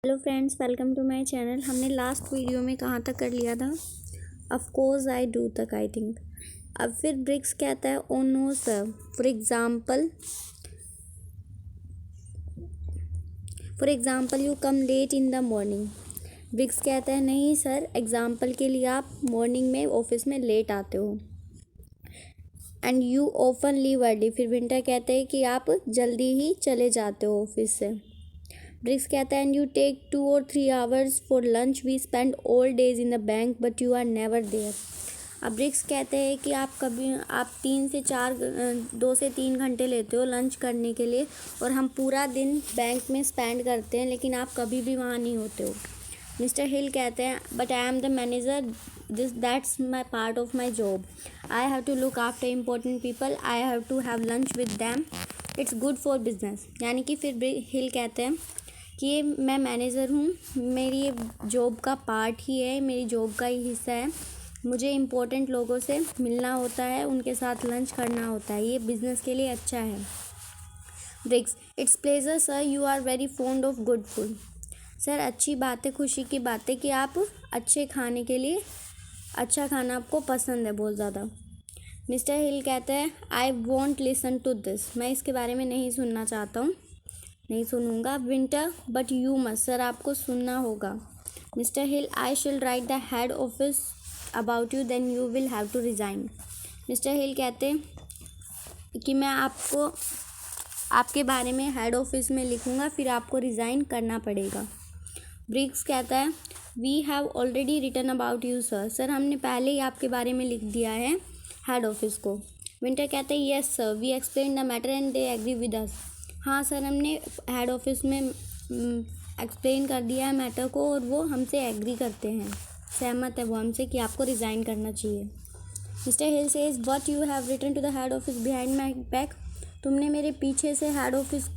Hello friends, welcome to my channel. हमने last video में कहाँ तक कर लिया था? ऑफ कोर्स आई डू तक आई थिंक। अब फिर ब्रिक्स कहता है oh no sir, for example you come late in the morning. Bricks कहता है नहीं सर, एग्ज़ाम्पल के लिए आप मॉर्निंग में ऑफिस में लेट आते हो। And you often leave early. फिर विंटर कहते हैं कि आप जल्दी ही चले जाते हो ऑफिस से। ब्रिक्स कहता है and you take 2 or 3 hours for lunch. We spend all days in the bank but you are never there. अब ब्रिक्स कहते हैं कि आप 2 से 3 घंटे लेते हो लंच करने के लिए और हम पूरा दिन बैंक में स्पेंड करते हैं, लेकिन आप कभी भी वहाँ नहीं होते हो। मिस्टर हिल कहते हैं but I am the manager, that's my part of my job. I have to look after important people, I have to have lunch with them, it's good for business. यानी कि फिर हिल कहते हैं कि ये मैं मैनेजर हूँ, मेरी ये जॉब का पार्ट ही है, मेरी जॉब का ही हिस्सा है। मुझे इम्पोर्टेंट लोगों से मिलना होता है, उनके साथ लंच करना होता है, ये बिज़नेस के लिए अच्छा है। Bricks it's pleasure sir, you are very fond of good food. Sir अच्छी बात है, खुशी की बात है कि आप अच्छे खाने के लिए, अच्छा खाना आपको पसंद है बहुत ज़्यादा। मिस्टर हिल कहते हैं I want listen to this, मैं इसके बारे में नहीं सुनना चाहता हूँ, नहीं सुनूंगा। Winter but you must, sir आपको सुनना होगा। Mr Hill I shall write the head office about you, then you will have to resign. Mr Hill कहते कि मैं आपके बारे में हेड ऑफिस में लिखूंगा, फिर आपको रिज़ाइन करना पड़ेगा। ब्रिक्स कहता है we have already written about you sir, sir हमने पहले ही आपके बारे में लिख दिया है हेड ऑफिस को। विंटर कहते हैं yes sir, we explain the matter and they agree with us. हाँ सर, हमने हेड ऑफिस में एक्सप्लेन कर दिया है मैटर को और वो हमसे एग्री करते हैं, सहमत है वो हमसे कि आपको रिज़ाइन करना चाहिए। Mister Hill says but you have written to the head office behind my back, तुमने मेरे पीछे से हेड ऑफिस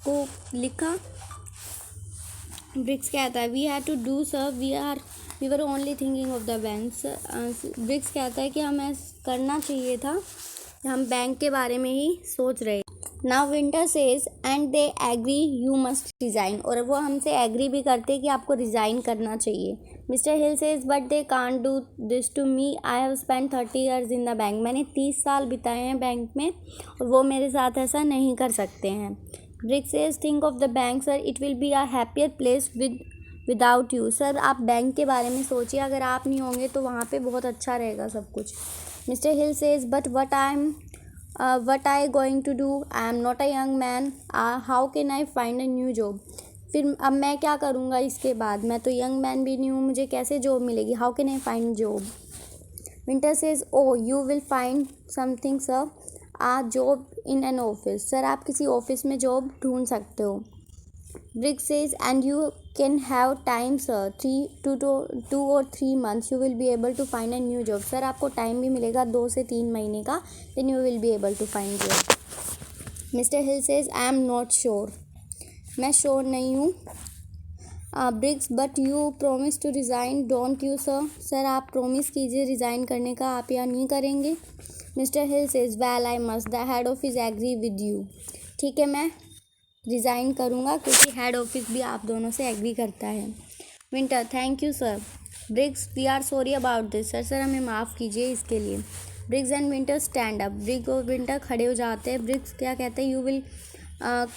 को लिखा। ब्रिक्स कहता है we have to do sir, we were only thinking of the bank. Bricks कहता है कि हमें करना चाहिए था, हम बैंक के बारे में ही सोच रहे। Now Winter says and they agree you must resign, और वो हमसे एग्री भी करते हैं कि आपको रिज़ाइन करना चाहिए। Mister Hill says but they can't do this to me, I have spend 30 years in the bank, मैंने 30 साल बिताए हैं बैंक में और वो मेरे साथ ऐसा नहीं कर सकते हैं। Bricks says think of the bank sir, it will be a happier place without you. Sir आप बैंक के बारे में सोचिए, अगर आप नहीं होंगे तो वहाँ पे बहुत अच्छा रहेगा सब कुछ। Mister Hill says but what I going to do, I am not a young man, how can I find a new job। फिर अब मैं क्या करूँगा इसके बाद, मैं तो यंग मैन भी नहीं हूँ, मुझे कैसे जॉब मिलेगी, how can I find job. Winter says oh you will find something sir, a job in an office, sir आप किसी ऑफिस में जॉब ढूंढ सकते हो। Bricks says and you can have time sir, 2 or 3 months you will be able to find a new job, sir आपको time भी मिलेगा 2 से 3 महीने का, then you will be able to find job। Mister Hill says I am not sure, मैं sure नहीं हूँ। Bricks but you promise to resign don't you sir, sir आप प्रोमिस कीजिए रिज़ाइन करने का, आप या नहीं करेंगे। Mister Hill says well I must, the head office agree with you, ठीक है मैं रिज़ाइन करूँगा क्योंकि हेड ऑफिस भी आप दोनों से एग्री करता है। Winter thank you sir. Bricks we are sorry about this, sir हमें माफ़ कीजिए इसके लिए। Bricks and Winter stand up, Bricks और विंटर खड़े हो जाते हैं। ब्रिक्स क्या कहते हैं you will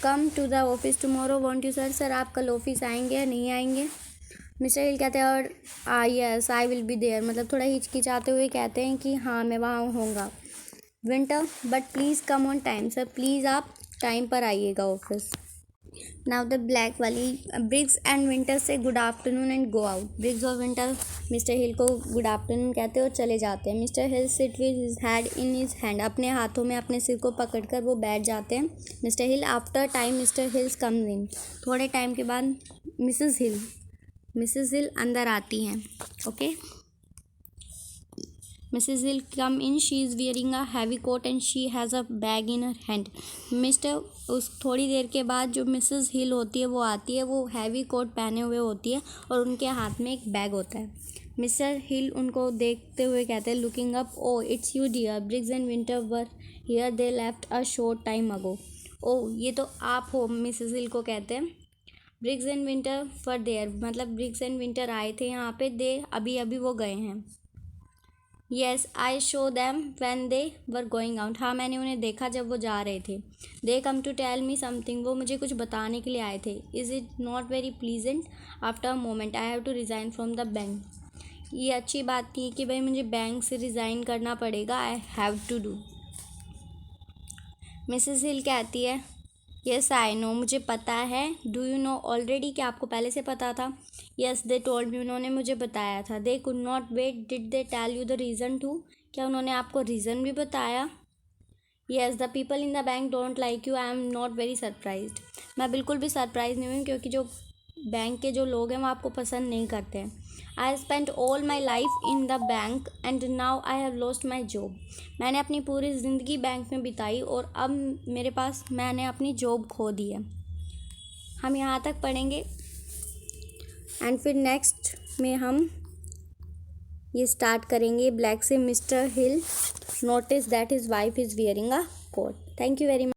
come to the office tomorrow won't you sir, sir आप कल ऑफिस आएंगे या नहीं आएंगे। मिस्टर हिल कहते हैं और yes I will be there, मतलब थोड़ा हिचकिचाते हुए कहते हैं कि हाँ मैं वहाँ होऊंगा। Winter but please come on time, sir please आप टाइम पर आइएगा ऑफिस। नाउ द ब्लैक वाली, ब्रिक्स एंड विंटर से good afternoon and go out. Bricks और विंटर मिस्टर हिल को गुड आफ्टरनून कहते हैं और चले जाते हैं। Mister Hill sit with his head in his hand, अपने हाथों में अपने सिर को पकड़कर वो बैठ जाते हैं। Mister hill after time mister hills comes in, थोड़े टाइम के बाद मिसेस हिल अंदर आती हैं। Okay, Mrs. Hill come in. She is wearing a heavy coat and she has a bag in her hand. उस थोड़ी देर के बाद जो मिसेस हिल होती है वो आती है, वो हैवी कोट पहने हुए होती है और उनके हाथ में एक बैग होता है। मिस्टर हिल उनको देखते हुए कहते हैं looking up, oh it's you dear, Briggs and Winter were here, they left a short time ago. ओ ये तो आप हो, मिसेस हिल को कहते हैं। Briggs and Winter for there, मतलब ब्रिग्स एंड विंटर आए थे यहाँ पे, दे अभी अभी वो गए हैं। Yes I saw them when they were going out, हाँ मैंने उन्हें देखा जब वो जा रहे थे। They come to tell me something, वो मुझे कुछ बताने के लिए आए थे। Is it not very pleasant after a moment I have to resign from the bank, ये अच्छी बात थी कि भाई मुझे बैंक से रिज़ाइन करना पड़ेगा, I have to do. Mrs Hill कहती है येस आई नो, मुझे पता है। डू यू नो ऑलरेडी, क्या आपको पहले से पता था? येस दे टोल्ड मी, उन्होंने मुझे बताया था। They could not wait, did they tell you the reason too, क्या उन्होंने आपको रीज़न भी बताया? Yes the people in the bank don't like you, I am not very surprised, मैं बिल्कुल भी सरप्राइज नहीं हुई क्योंकि जो बैंक के जो लोग हैं वो आपको पसंद नहीं करते हैं। I spent all my life in the bank and now I have lost my job, मैंने अपनी पूरी ज़िंदगी बैंक में बिताई और अब मैंने अपनी जॉब खो दी है। हम यहाँ तक पढ़ेंगे एंड फिर नेक्स्ट में हम ये स्टार्ट करेंगे ब्लैक से। Mister Hill notice that his wife is wearing a coat. Thank you very much.